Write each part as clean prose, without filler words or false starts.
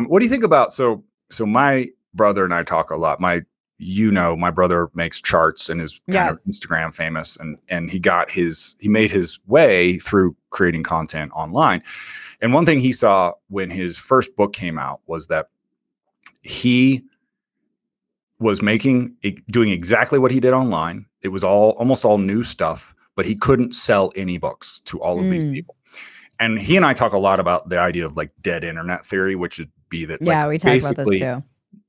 What do you think about so my brother and I talk a lot. My brother makes charts and is kind Yeah. of Instagram famous, and he made his way through creating content online. And one thing he saw when his first book came out was that he was doing exactly what he did online. It was almost all new stuff, but he couldn't sell any books to all of these people. And he and I talk a lot about the idea of like dead internet theory, which would be that like Yeah, we talked about this basically too.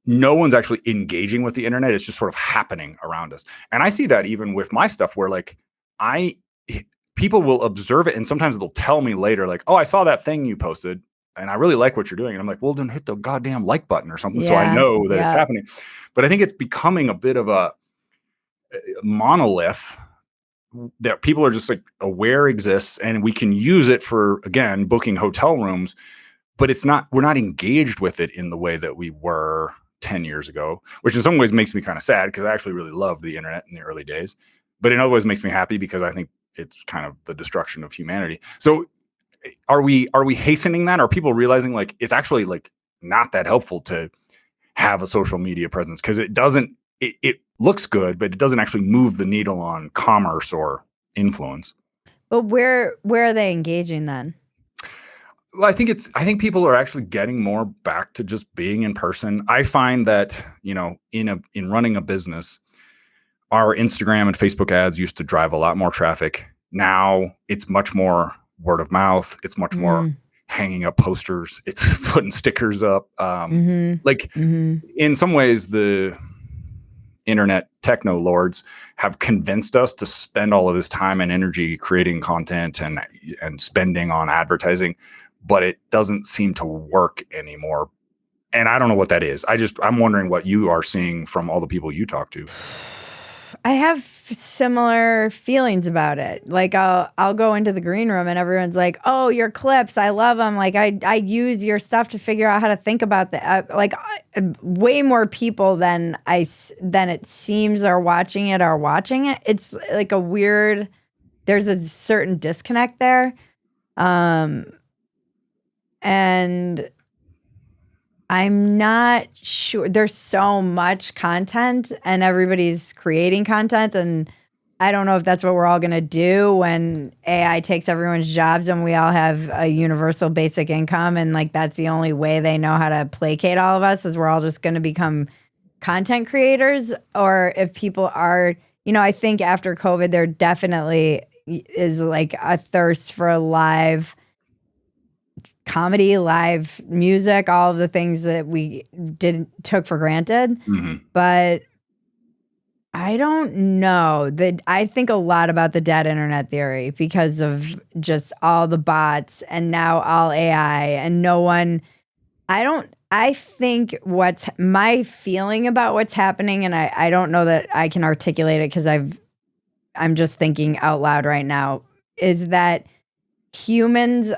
no one's actually engaging with the internet. It's just sort of happening around us. And I see that even with my stuff where like people will observe it and sometimes they'll tell me later, like, oh, I saw that thing you posted and I really like what you're doing. And I'm like, well, then hit the goddamn like button or something. So I know that it's happening. But I think it's becoming a bit of a monolith that people are just like aware exists and we can use it for, again, booking hotel rooms, but we're not engaged with it in the way that we were 10 years ago, which in some ways makes me kind of sad because I actually really loved the internet in the early days, but in other ways makes me happy because I think it's kind of the destruction of humanity. So are we hastening that? Are people realizing like it's actually like not that helpful to have a social media presence because it looks good, but it doesn't actually move the needle on commerce or influence. But where are they engaging then? Well, I think people are actually getting more back to just being in person. I find that, in running a business, our Instagram and Facebook ads used to drive a lot more traffic. Now it's much more word of mouth. It's much more hanging up posters. It's putting stickers up. In some ways, the internet techno lords have convinced us to spend all of this time and energy creating content and spending on advertising, but it doesn't seem to work anymore. And I don't know what that is. I'm wondering what you are seeing from all the people you talk to. I have similar feelings about it. Like I'll go into the green room and everyone's like, "Oh, your clips, I love them. Like I use your stuff to figure out how to think about that." Way more people than it seems are watching it. It's like there's a certain disconnect there, and I'm not sure. There's so much content and everybody's creating content. And I don't know if that's what we're all going to do when AI takes everyone's jobs and we all have a universal basic income. And like, that's the only way they know how to placate all of us is we're all just going to become content creators. Or if people are, I think after COVID, there definitely is like a thirst for a live comedy, live music, all of the things that we took for granted. But I don't know that I think a lot about the dead internet theory because of just all the bots and now all AI and no one. I think what's my feeling about what's happening, and I don't know that I can articulate it because I'm just thinking out loud right now, is that humans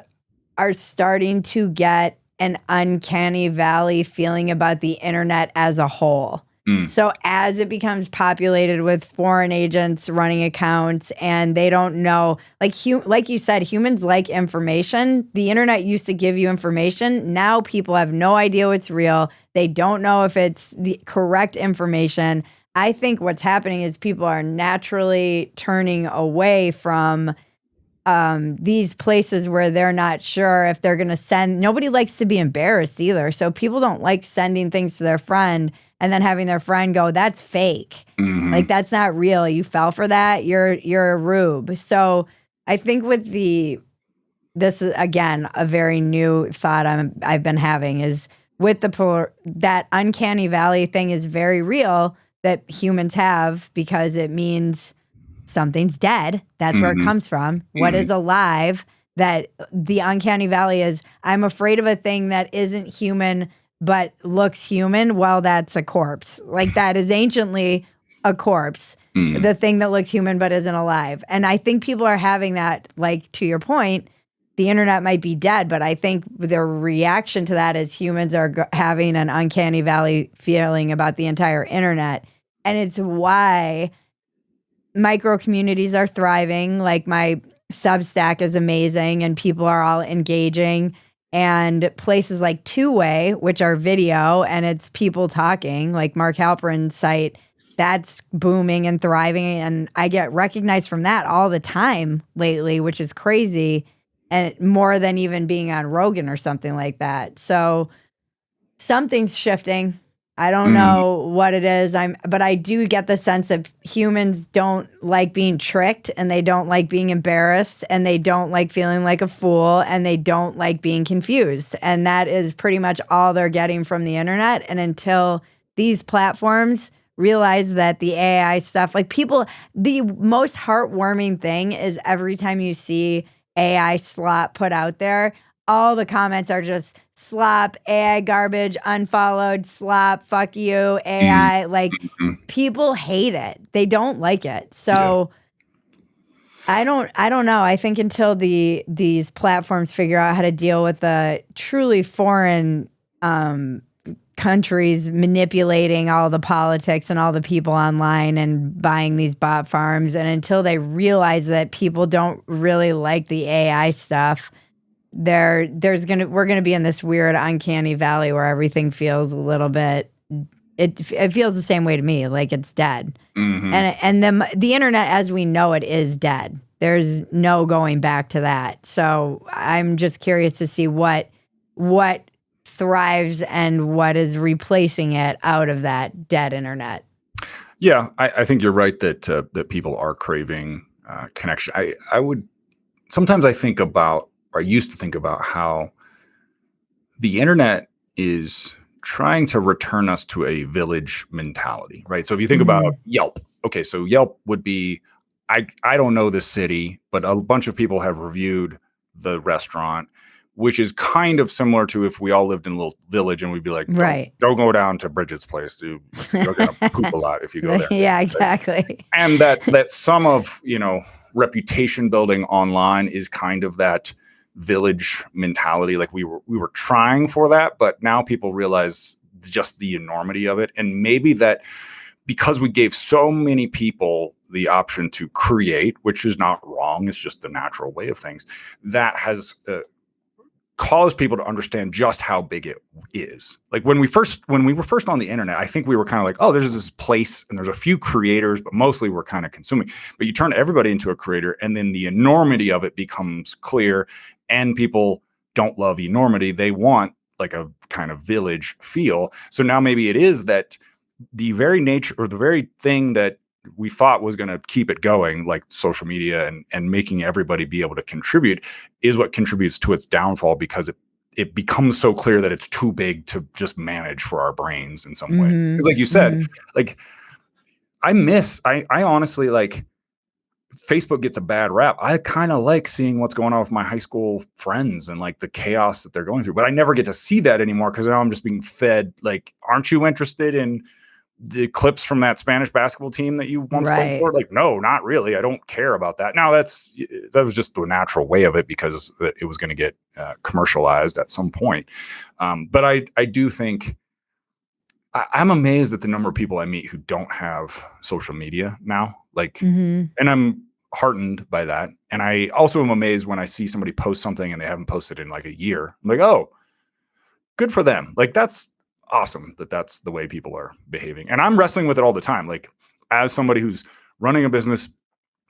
are starting to get an uncanny valley feeling about the internet as a whole. So as it becomes populated with foreign agents running accounts and they don't know, like you said, humans like information. The internet used to give you information. Now people have no idea what's real. They don't know if it's the correct information. I think what's happening is people are naturally turning away from these places where they're not sure if they're going to send. Nobody likes to be embarrassed either. So people don't like sending things to their friend and then having their friend go, "That's fake. Like that's not real. You fell for that. You're a rube." So I think this is again a very new thought I've been having is with that uncanny valley thing is very real that humans have because it means something's dead. That's where it comes from. What is alive? That the uncanny valley is, I'm afraid of a thing that isn't human but looks human. Well, that's a corpse. Like that is anciently a corpse. The thing that looks human but isn't alive. And I think people are having that, like to your point, the internet might be dead, but I think the reaction to that is humans are having an uncanny valley feeling about the entire internet. And it's why micro communities are thriving. Like my Substack is amazing and people are all engaging. and places like Two Way, which are video and it's people talking, like Mark Halperin's site, that's booming and thriving. And I get recognized from that all the time lately, which is crazy. And more than even being on Rogan or something like that. So something's shifting. I don't know what it is. But I do get the sense that humans don't like being tricked, and they don't like being embarrassed, and they don't like feeling like a fool, and they don't like being confused. And that is pretty much all they're getting from the internet. And until these platforms realize that the AI stuff, like people, the most heartwarming thing is every time you see AI slop put out there, all the comments are just slop, AI garbage, unfollowed, slop, fuck you, AI. Like people hate it. They don't like it. So I don't know. I think until these platforms figure out how to deal with the truly foreign countries manipulating all the politics and all the people online and buying these bot farms, and until they realize that people don't really like the AI stuff, we're gonna be in this weird uncanny valley where everything feels a little bit, it feels the same way to me, like it's dead. And the internet as we know it is dead. There's no going back to that. So I'm just curious to see what thrives and what is replacing it out of that dead internet. Yeah, I think you're right that people are craving connection. I would sometimes I think about, or I used to think about, how the internet is trying to return us to a village mentality, right? So if you think about Yelp, okay, so Yelp would be, I don't know this city, but a bunch of people have reviewed the restaurant, which is kind of similar to if we all lived in a little village and we'd be like, don't go down to Bridget's place, dude. You're gonna poop a lot if you go there. Yeah, exactly. Right? And that some of, reputation building online is kind of that village mentality. Like we were trying for that, but now people realize just the enormity of it. And maybe that because we gave so many people the option to create, which is not wrong, it's just the natural way of things, that has caused people to understand just how big it is. Like when we were first on the internet, I think we were kind of like, oh, there's this place and there's a few creators, but mostly we're kind of consuming. But you turn everybody into a creator, and then the enormity of it becomes clear, and people don't love enormity. They want like a kind of village feel. So now maybe it is that the very nature, or the very thing that we thought was going to keep it going, like social media and making everybody be able to contribute, is what contributes to its downfall, because it becomes so clear that it's too big to just manage for our brains in some way. Because like you said, like I honestly, like, Facebook gets a bad rap. I kind of like seeing what's going on with my high school friends and like the chaos that they're going through, but I never get to see that anymore because now I'm just being fed like, aren't you interested in the clips from that Spanish basketball team that you once played for? Like, no, not really. I don't care about that. Now that was just the natural way of it, because it was going to get commercialized at some point. But I do think I'm amazed at the number of people I meet who don't have social media now. Like, and I'm heartened by that. And I also am amazed when I see somebody post something and they haven't posted in like a year. I'm like, oh, good for them. Like, that's awesome that's the way people are behaving. And I'm wrestling with it all the time. Like, as somebody who's running a business,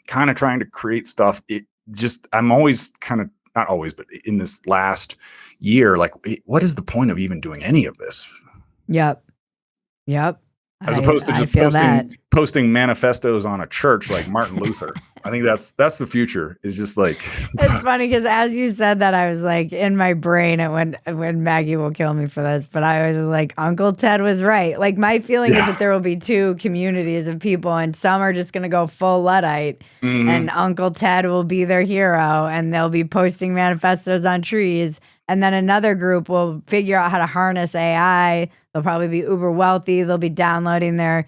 kind of trying to create stuff, I'm always kind of, not always, but in this last year, like, what is the point of even doing any of this? Yep. As opposed to just posting manifestos on a church like Martin Luther. I think that's the future, is just like. It's funny because as you said that, I was like, in my brain, when Maggie will kill me for this, but I was like, Uncle Ted was right. Like, my feeling is that there will be two communities of people, and some are just going to go full Luddite, and Uncle Ted will be their hero, and they'll be posting manifestos on trees. And then another group will figure out how to harness AI. They'll probably be uber wealthy. They'll be downloading their,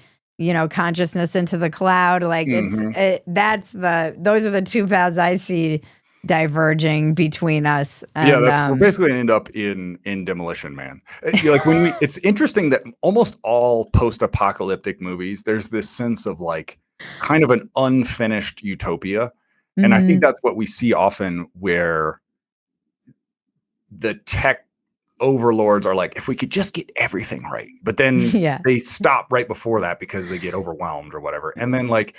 consciousness into the cloud. Like those are the two paths I see diverging between us. And, we're basically gonna end up in Demolition Man. Like it's interesting that almost all post-apocalyptic movies, there's this sense of like kind of an unfinished utopia. And I think that's what we see often, where the tech overlords are like, if we could just get everything right, but then Yeah. they stop right before that because they get overwhelmed or whatever. And then like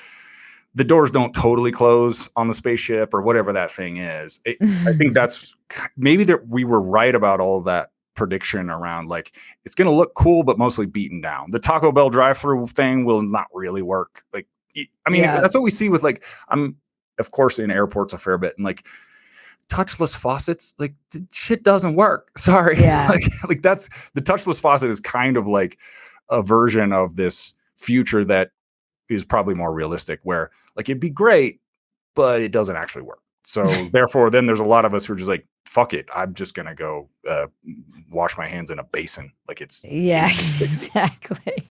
the doors don't totally close on the spaceship or whatever that thing is. I think that's maybe that we were right about all of that prediction around like it's going to look cool but mostly beaten down. The Taco Bell drive-through thing will not really work. Like I mean, Yeah. that's what we see with like I'm of course in airports a fair bit, and like touchless faucets, like shit doesn't work. Sorry. Yeah. like that's the touchless faucet is kind of like a version of this future that is probably more realistic, where like it'd be great, but it doesn't actually work. So therefore, then there's a lot of us who are just like, fuck it, I'm just gonna go wash my hands in a basin. Like it's Yeah, 1860. exactly.